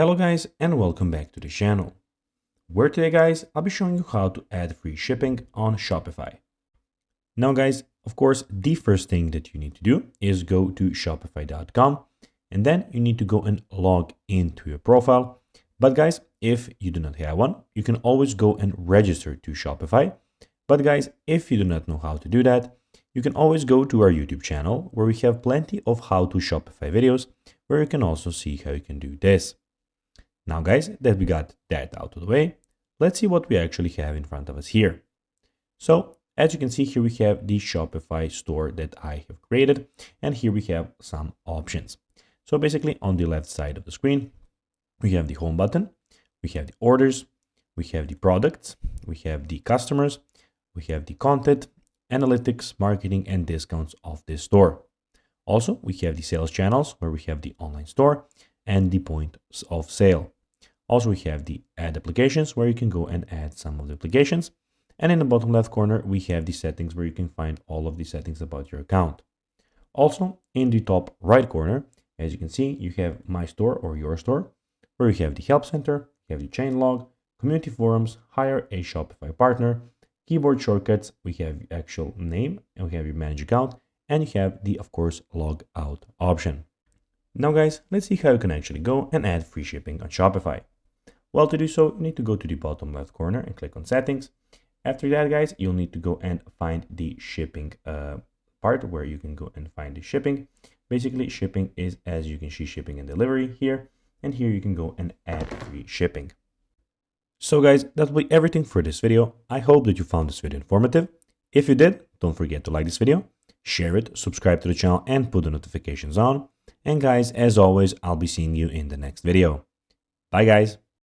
Hello guys and welcome back to the channel, where today guys I'll be showing you how to add free shipping on Shopify. Now guys, of course the first thing that you need to do is go to shopify.com and then you need to go and log into your profile. But guys, if you do not have one, you can always go and register to Shopify. But guys, if you do not know how to do that, you can always go to our YouTube channel where we have plenty of how to Shopify videos where you can also see how you can do this. Now guys, that we got that out of the way, let's see what we actually have in front of us here. So as you can see here, we have the Shopify store that I have created, and here we have some options. So basically on the left side of the screen, we have the home button, we have the orders, we have the products, we have the customers, we have the content, analytics, marketing, and discounts of this store. Also, we have the sales channels where we have the online store and the points of sale. Also, we have the add applications where you can go and add some of the applications. And in the bottom left corner, we have the settings where you can find all of the settings about your account. Also, in the top right corner, as you can see, you have my store or your store, where you have the help center, you have the chain log, community forums, hire a Shopify partner, keyboard shortcuts, we have the actual name, and we have your manage account, and you have the, of course, log out option. Now guys, let's see how you can actually go and add free shipping on Shopify. Well, to do so, you need to go to the bottom left corner and click on settings. After that guys, you'll need to go and find the shipping part where you can go and find the shipping. Basically, shipping is, as you can see, shipping and delivery here, and here you can go and add free shipping. So guys, that will be everything for this video. I hope that you found this video informative. If you did, don't forget to like this video, share it, subscribe to the channel, and put the notifications on. And guys, as always, I'll be seeing you in the next video. Bye guys.